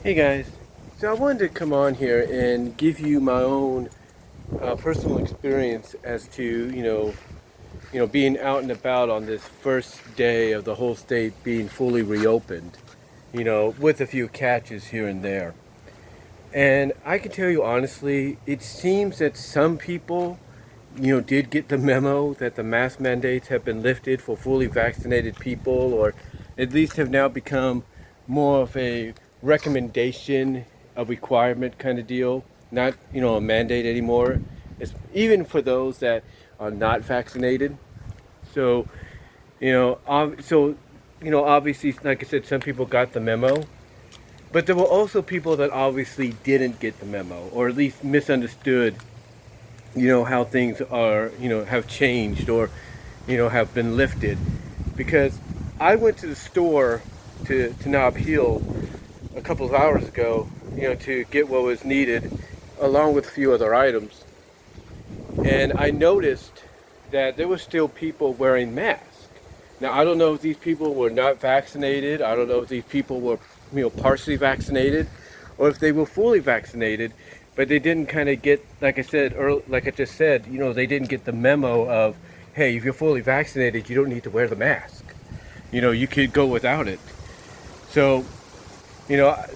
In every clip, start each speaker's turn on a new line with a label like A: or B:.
A: Hey guys, so I wanted to come on here and give you my own personal experience as to being out and about on this first day of the whole state being fully reopened, with a few catches here and there. And I can tell you honestly, it seems that some people, did get the memo that the mask mandates have been lifted for fully vaccinated people, or at least have now become more of a recommendation, a requirement kind of deal, not, a mandate anymore. It's even for those that are not vaccinated. So, obviously, like I said, some people got the memo, but there were also people that obviously didn't get the memo, or at least misunderstood, how things are, have changed or, have been lifted. Because I went to the store to Nob Hill a couple of hours ago, to get what was needed, along with a few other items. And I noticed that there were still people wearing masks. Now, I don't know if these people were not vaccinated. I don't know if these people were, partially vaccinated, or if they were fully vaccinated, but they didn't kind of get, like I said, or like I just said, they didn't get the memo of, hey, if you're fully vaccinated, you don't need to wear the mask. You could go without it. So,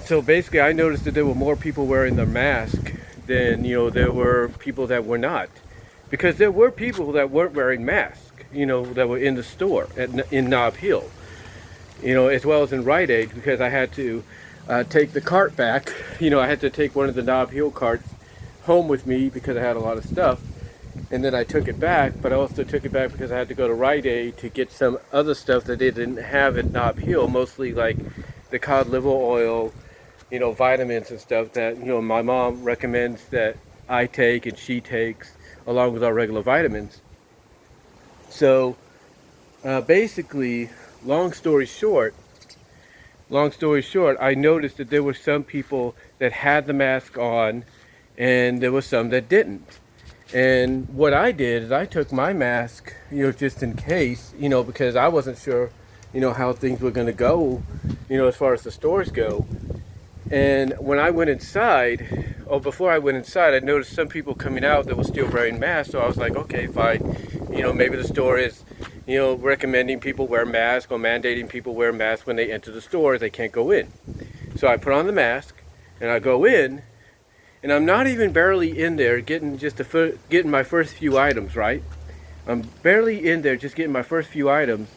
A: so basically, I noticed that there were more people wearing their mask than, there were people that were not. Because there were people that weren't wearing masks, that were in the store in Nob Hill, as well as in Rite Aid, because I had to take the cart back. I had to take one of the Nob Hill carts home with me because I had a lot of stuff. And then I took it back, but I also took it back because I had to go to Rite Aid to get some other stuff that they didn't have at Nob Hill, mostly like the cod liver oil, vitamins and stuff that, my mom recommends that I take and she takes along with our regular vitamins. So basically, long story short, I noticed that there were some people that had the mask on and there were some that didn't. And what I did is I took my mask, just in case, because I wasn't sure, how things were going to go, as far as the stores go. And when I went inside, or before I went inside, I noticed some people coming out that were still wearing masks. So I was like, okay, fine. Maybe the store is, recommending people wear masks or mandating people wear masks when they enter the store. They can't go in. So I put on the mask and I go in, and I'm not even barely in there getting getting my first few items, right? I'm barely in there just getting my first few items.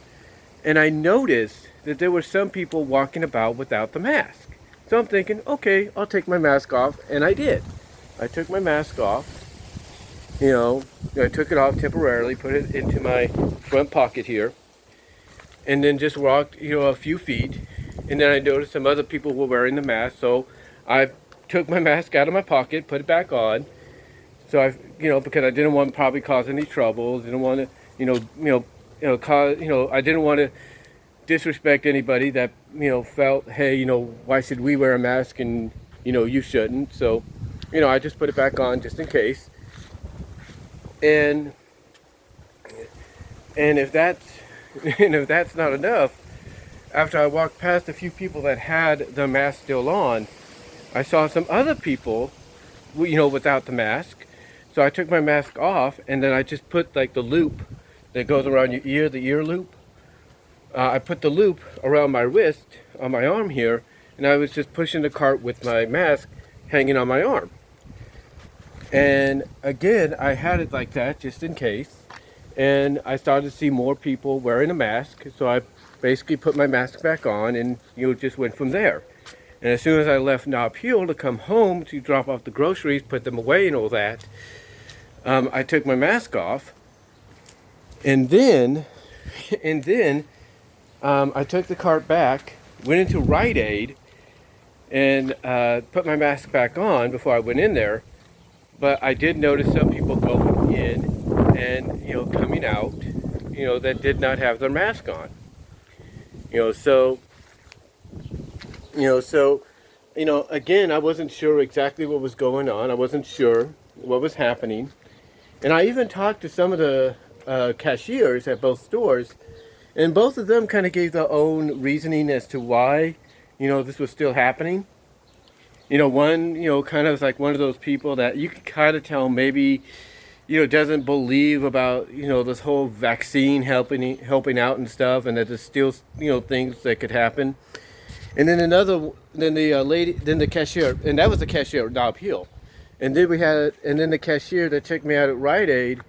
A: And I noticed that there were some people walking about without the mask. So I'm thinking, okay, I'll take my mask off, and I did. I took my mask off, I took it off temporarily, put it into my front pocket here, and then just walked, a few feet, and then I noticed some other people were wearing the mask, so I took my mask out of my pocket, put it back on, so because I didn't want to probably cause any trouble, didn't want to, I didn't want to disrespect anybody that felt, hey, why should we wear a mask and you shouldn't. So I just put it back on just in case. And if that's if that's not enough, after I walked past a few people that had the mask still on, I saw some other people without the mask. So I took my mask off, and then I just put like the loop that goes around your ear, the ear loop. I put the loop around my wrist, on my arm here, and I was just pushing the cart with my mask hanging on my arm. And again, I had it like that just in case. And I started to see more people wearing a mask, so I basically put my mask back on and just went from there. And as soon as I left Nob Hill to come home to drop off the groceries, put them away and all that, I took my mask off. And then I took the cart back, went into Rite Aid, and put my mask back on before I went in there. But I did notice some people going in and, coming out, that did not have their mask on. Again, I wasn't sure exactly what was going on. I wasn't sure what was happening. And I even talked to some of the cashiers at both stores, and both of them kind of gave their own reasoning as to why, this was still happening. One, kind of like one of those people that you can kind of tell maybe, doesn't believe about, this whole vaccine helping out and stuff, and that there's still, things that could happen. And then then the lady, then the cashier, and that was the cashier at Nob Hill. And then the cashier that checked me out at Rite Aid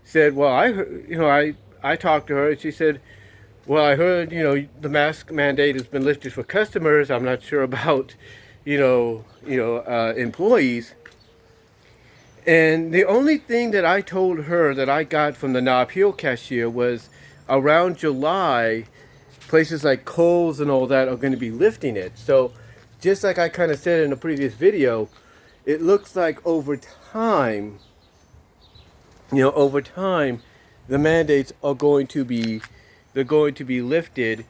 A: said, well, I heard, I talked to her and she said, well, I heard, the mask mandate has been lifted for customers. I'm not sure about, employees. And the only thing that I told her that I got from the Nob Hill cashier was around July, places like Kohl's and all that are going to be lifting it. So just like I kind of said in a previous video, it looks like over time, the mandates are going to be, they're going to be lifted,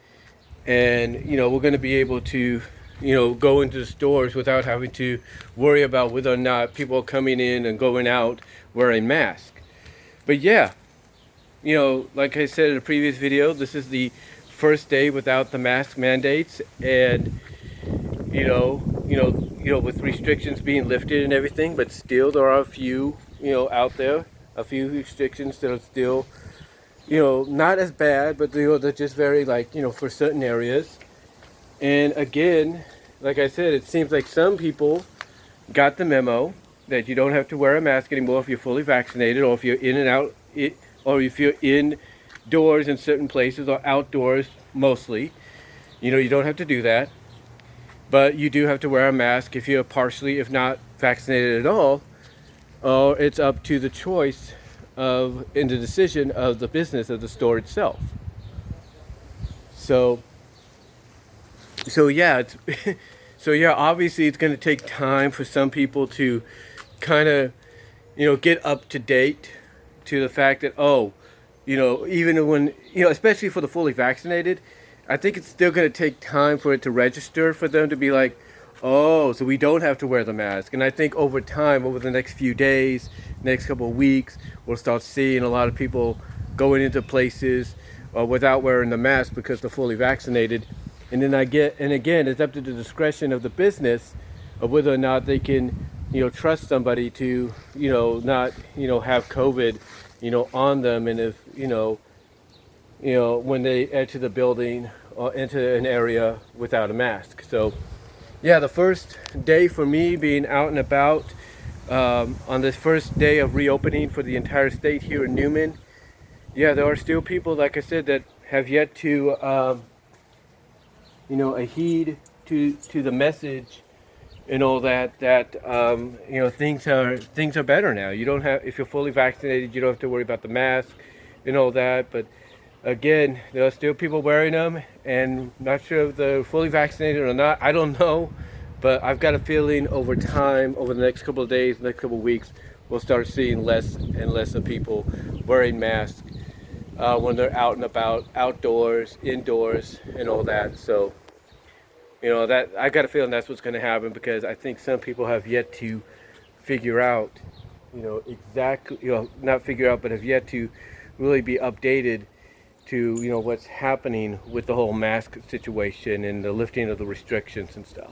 A: and we're going to be able to go into the stores without having to worry about whether or not people are coming in and going out wearing masks. But yeah, like I said in a previous video, this is the first day without the mask mandates, and with restrictions being lifted and everything, but still there are a few, out there, a few restrictions that are still, not as bad, but they're just very, like, for certain areas. And again, like I said, it seems like some people got the memo that you don't have to wear a mask anymore if you're fully vaccinated, or if you're in and out, or if you're indoors in certain places, or outdoors mostly. You don't have to do that. But you do have to wear a mask if you're partially, if not vaccinated at all, or it's up to the choice of, in the decision of the business of the store itself. So yeah, obviously it's going to take time for some people to kind of, get up to date to the fact that, even when, especially for the fully vaccinated, I think it's still going to take time for it to register for them to be like, oh, so we don't have to wear the mask. And I think over time, over the next few days, next couple of weeks, we'll start seeing a lot of people going into places without wearing the mask because they're fully vaccinated. And then again, it's up to the discretion of the business of whether or not they can, trust somebody to, not, have COVID, on them. And if, when they enter the building or enter an area without a mask. So yeah, the first day for me being out and about on this first day of reopening for the entire state here in Newman, yeah, there are still people, like I said, that have yet to heed to the message and all that things are better now. You don't have, if you're fully vaccinated, you don't have to worry about the mask and all that. But again, there are still people wearing them, and not sure if they're fully vaccinated or not. I don't know, but I've got a feeling over time, over the next couple of days, next couple of weeks, we'll start seeing less and less of people wearing masks when they're out and about, outdoors, indoors, and all that. So that I got a feeling that's what's going to happen, because I think some people have yet to figure out, exactly, not figure out, but have yet to really be updated to, what's happening with the whole mask situation and the lifting of the restrictions and stuff.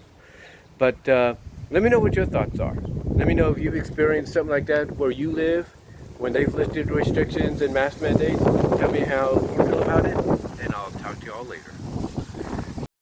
A: But let me know what your thoughts are. Let me know if you've experienced something like that where you live, when they've lifted restrictions and mask mandates. Tell me how you feel about it, and I'll talk to you all later.